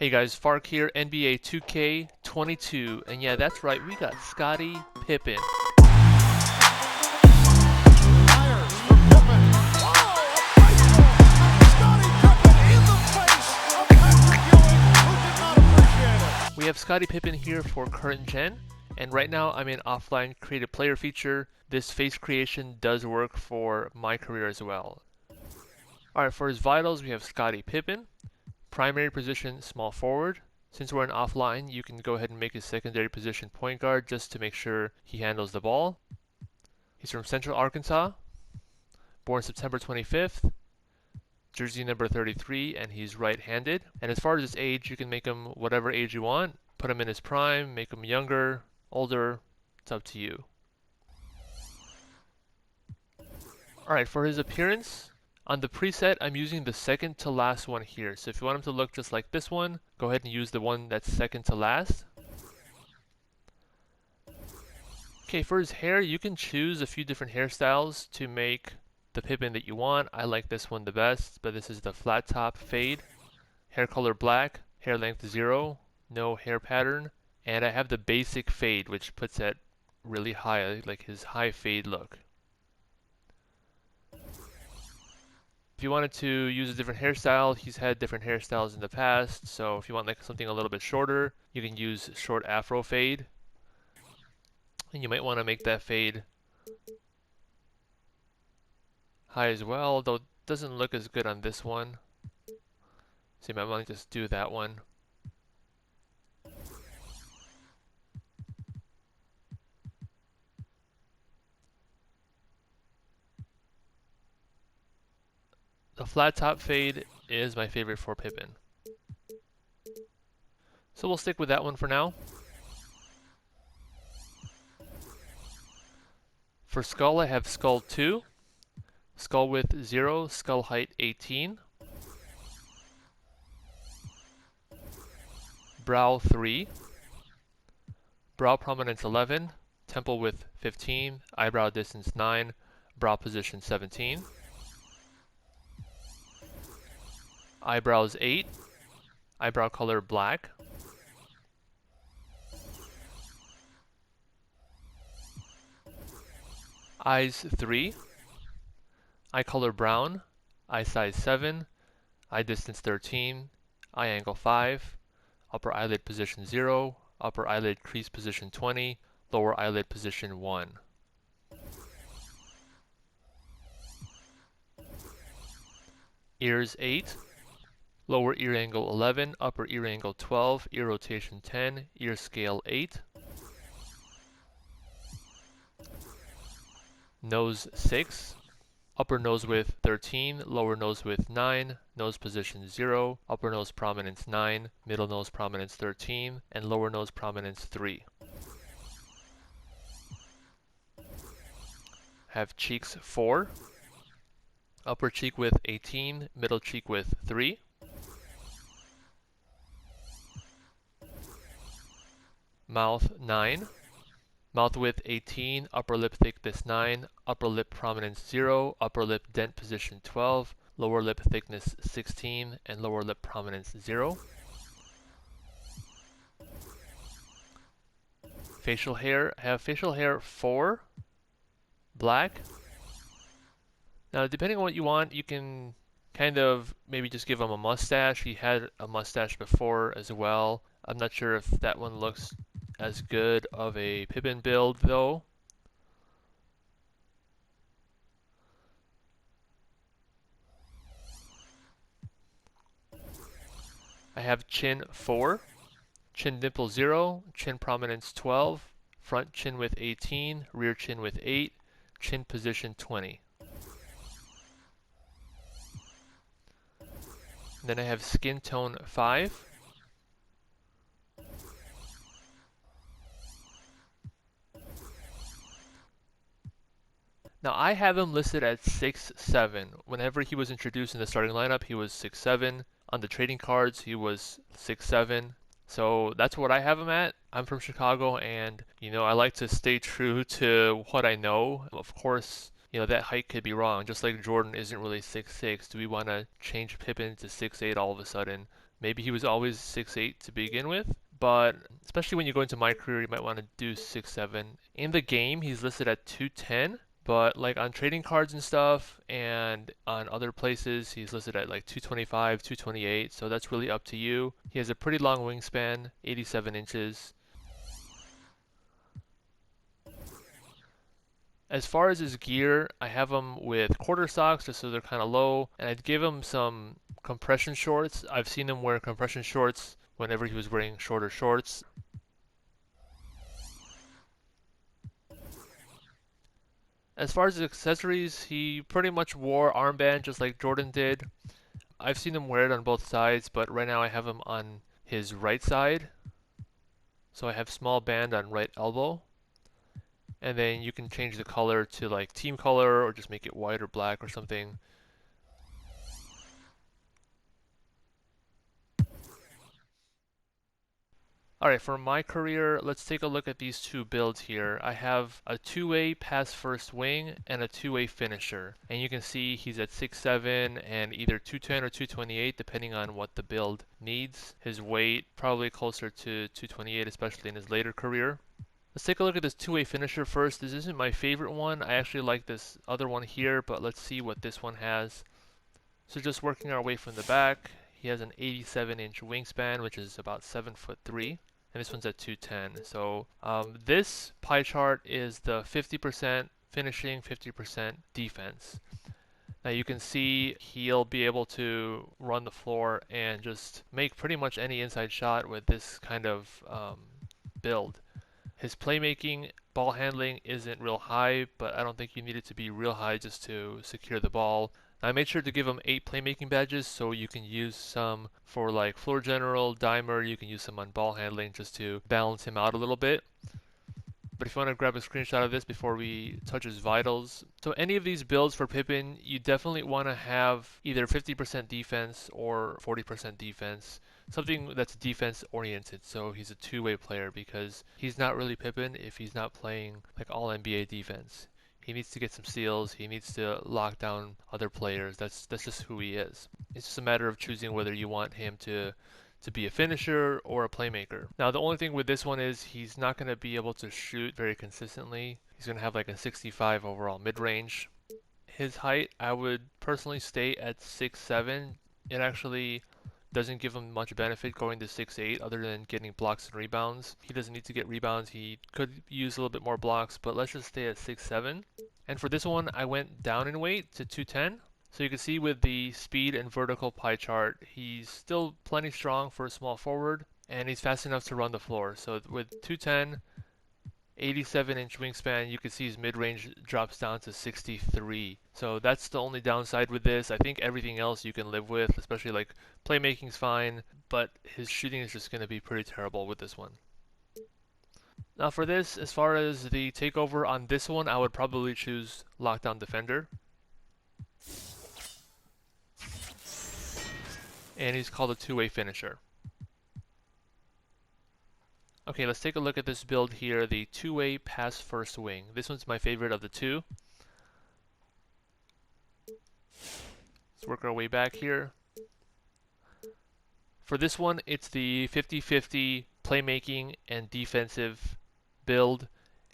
Hey guys, Fark here, NBA2K22, and yeah, that's right, we got Scottie Pippen. We have Scottie Pippen here for current gen, and right now I'm in offline create a player feature. This face creation does work for MyCareer as well. Alright, for his vitals we have Scottie Pippen. Primary position, small forward. Since we're in offline, you can go ahead and make his secondary position point guard just to make sure he handles the ball. He's from Central Arkansas, born September 25th, jersey number 33, and he's right-handed. And as far as his age, you can make him whatever age you want. Put him in his prime, make him younger, older, it's up to you. Alright, for his appearance, on the preset, I'm using the second to last one here. So if you want him to look just like this one, go ahead and use the one that's second to last. Okay, for his hair, you can choose a few different hairstyles to make the Pippen that you want. I like this one the best, but this is the flat top fade. Hair color black, hair length 0, no hair pattern. And I have the basic fade, which puts it really high, like his high fade look. If you wanted to use a different hairstyle, he's had different hairstyles in the past, so if you want like something a little bit shorter, you can use short afro fade. And you might want to make that fade high as well, though it doesn't look as good on this one. So you might want to just do that one. The flat top fade is my favorite for Pippen. So we'll stick with that one for now. For skull, I have skull 2, skull width 0, skull height 18, brow 3, brow prominence 11, temple width 15, eyebrow distance 9, brow position 17, eyebrows 8, eyebrow color black, eyes 3, eye color brown, eye size 7, eye distance 13, eye angle 5, upper eyelid position 0, upper eyelid crease position 20, lower eyelid position 1. Ears 8, lower ear angle 11, upper ear angle 12, ear rotation 10, ear scale 8. Nose 6, upper nose width 13, lower nose width 9, nose position 0, upper nose prominence 9, middle nose prominence 13, and lower nose prominence 3. Have cheeks 4, upper cheek width 18, middle cheek width 3. Mouth 9, mouth width 18, upper lip thickness 9, upper lip prominence 0, upper lip dent position 12, lower lip thickness 16, and lower lip prominence 0. Facial hair, I have facial hair 4, black. Now depending on what you want, you can kind of maybe just give him a mustache. He had a mustache before as well. I'm not sure if that one looks as good of a Pippen build though. I have chin 4, chin dimple 0, chin prominence 12, front chin width 18, rear chin width 8, chin position 20. Then I have skin tone 5. Now I have him listed at 6'7". Whenever he was introduced in the starting lineup, he was 6'7". On the trading cards, he was 6'7". So that's what I have him at. I'm from Chicago, and I like to stay true to what I know. Of course, that height could be wrong. Just like Jordan isn't really 6'6". Do we want to change Pippen to 6'8" all of a sudden? Maybe he was always 6'8" to begin with, but especially when you go into MyCareer, you might want to do 6'7". In the game, he's listed at 210, but like on trading cards and stuff and on other places, he's listed at like 225, 228, so that's really up to you. He has a pretty long wingspan, 87 inches. As far as his gear, I have him with quarter socks just so they're kind of low, and I'd give him some compression shorts. I've seen him wear compression shorts whenever he was wearing shorter shorts. As far as his accessories, he pretty much wore armband just like Jordan did. I've seen him wear it on both sides, but right now I have him on his right side. So I have small band on right elbow. And then you can change the color to like team color or just make it white or black or something. Alright, for MyCareer, let's take a look at these two builds here. I have a two-way pass first wing and a two-way finisher. And you can see he's at 6'7" and either 210 or 228 depending on what the build needs. His weight probably closer to 228, especially in his later career. Let's take a look at this two-way finisher first. This isn't my favorite one. I actually like this other one here, but let's see what this one has. So just working our way from the back, he has an 87-inch wingspan, which is about 7'3". And this one's at 210. So this pie chart is the 50% finishing, 50% defense. Now you can see he'll be able to run the floor and just make pretty much any inside shot with this kind of build. His playmaking, ball handling isn't real high, but I don't think you need it to be real high just to secure the ball. I made sure to give him 8 playmaking badges, so you can use some for like floor general, dimer, you can use some on ball handling just to balance him out a little bit. But if you want to grab a screenshot of this before we touch his vitals. So any of these builds for Pippen, you definitely want to have either 50% defense or 40% defense. Something that's defense oriented, so he's a two-way player because he's not really Pippen if he's not playing like all NBA defense. He needs to get some steals. He needs to lock down other players. That's just who he is. It's just a matter of choosing whether you want him to be a finisher or a playmaker. Now the only thing with this one is he's not going to be able to shoot very consistently. He's going to have like a 65 overall mid-range. His height, I would personally stay at 6'7". It actually doesn't give him much benefit going to 6'8" other than getting blocks and rebounds. He doesn't need to get rebounds. He could use a little bit more blocks, but let's just stay at 6'7". And for this one, I went down in weight to 210. So you can see with the speed and vertical pie chart, he's still plenty strong for a small forward, and he's fast enough to run the floor. So with 210, 87-inch wingspan, you can see his mid-range drops down to 63. So that's the only downside with this. I think everything else you can live with, especially like playmaking's fine, but his shooting is just going to be pretty terrible with this one. Now for this, as far as the takeover on this one, I would probably choose Lockdown Defender. And he's called a two-way finisher. Okay, let's take a look at this build here, the two-way pass first wing. This one's my favorite of the two. Let's work our way back here. For this one, it's the 50-50 playmaking and defensive build,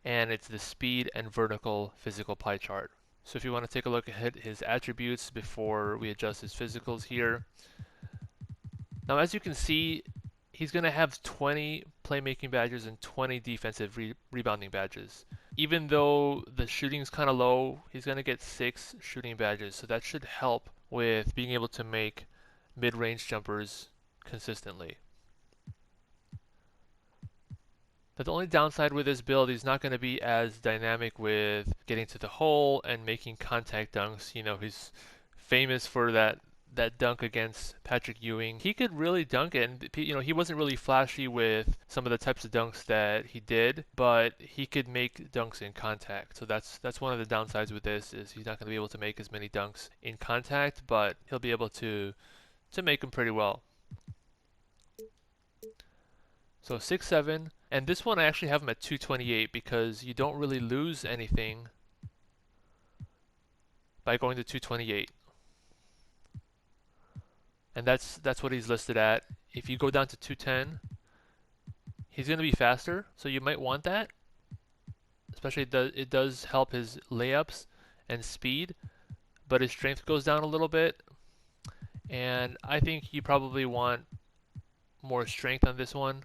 and it's the speed and vertical physical pie chart. So if you want to take a look at his attributes before we adjust his physicals here. Now as you can see, he's going to have 20 playmaking badges and 20 defensive rebounding badges. Even though the shooting's kind of low, he's going to get 6 shooting badges, so that should help with being able to make mid-range jumpers consistently. But the only downside with this build, he's not going to be as dynamic with getting to the hole and making contact dunks. You know, he's famous for that dunk against Patrick Ewing. He could really dunk it, and you know, he wasn't really flashy with some of the types of dunks that he did, but he could make dunks in contact. So that's one of the downsides with this, is he's not going to be able to make as many dunks in contact, but he'll be able to make them pretty well. So 6'7", and this one I actually have him at 228 because you don't really lose anything by going to 228. and that's what he's listed at. If you go down to 210, he's going to be faster, so you might want that. Especially it does help his layups and speed, but his strength goes down a little bit. And I think you probably want more strength on this one.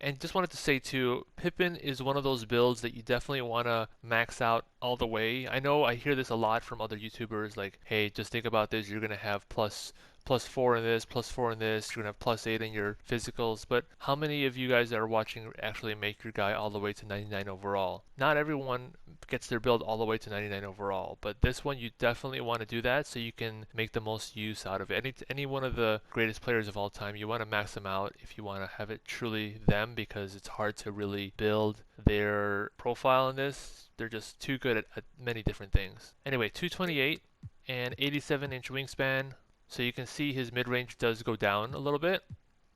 And just wanted to say too, Pippen is one of those builds that you definitely want to max out all the way. I know I hear this a lot from other YouTubers, like, hey, just think about this, you're going to have plus 4 in this, plus 4 in this, you're going to have plus 8 in your physicals. But how many of you guys that are watching actually make your guy all the way to 99 overall? Not everyone gets their build all the way to 99 overall, but this one you definitely want to do that so you can make the most use out of it. Any one of the greatest players of all time, you want to max them out if you want to have it truly them, because it's hard to really build their profile in this. They're just too good at many different things. Anyway, 228 and 87-inch wingspan. So you can see his mid-range does go down a little bit,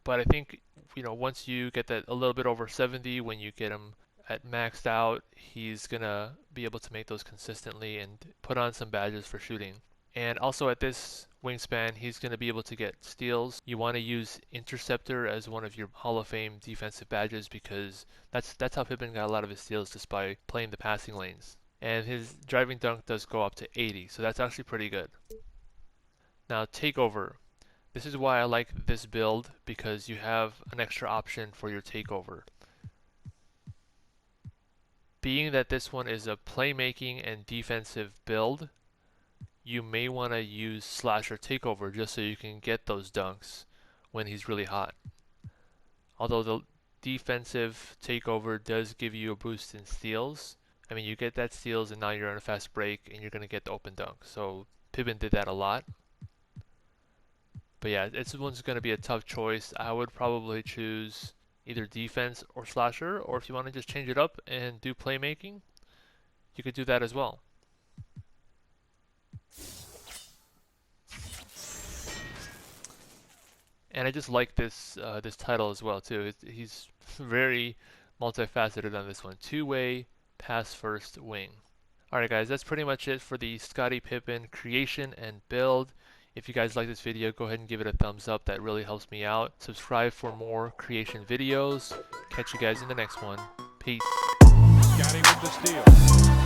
but I think, you know, once you get that a little bit over 70, when you get him at maxed out, he's gonna be able to make those consistently and put on some badges for shooting. And also at this wingspan, he's gonna be able to get steals. You want to use interceptor as one of your Hall of Fame defensive badges, because that's how Pippen got a lot of his steals, just by playing the passing lanes. And his driving dunk does go up to 80, so that's actually pretty good. Now, takeover. This is why I like this build, because you have an extra option for your takeover. Being that this one is a playmaking and defensive build, you may want to use slasher takeover just so you can get those dunks when he's really hot. Although the defensive takeover does give you a boost in steals. I mean, you get that steals and now you're on a fast break and you're going to get the open dunk. So Pippen did that a lot. But yeah, this one's going to be a tough choice. I would probably choose either defense or slasher, or if you want to just change it up and do playmaking, you could do that as well. And I just like this this title as well too. He's very multifaceted on this one. Two-way pass first wing. Alright guys, that's pretty much it for the Scottie Pippen creation and build. If you guys like this video, go ahead and give it a thumbs up. That really helps me out. Subscribe for more creation videos. Catch you guys in the next one. Peace. Scottie with the steal.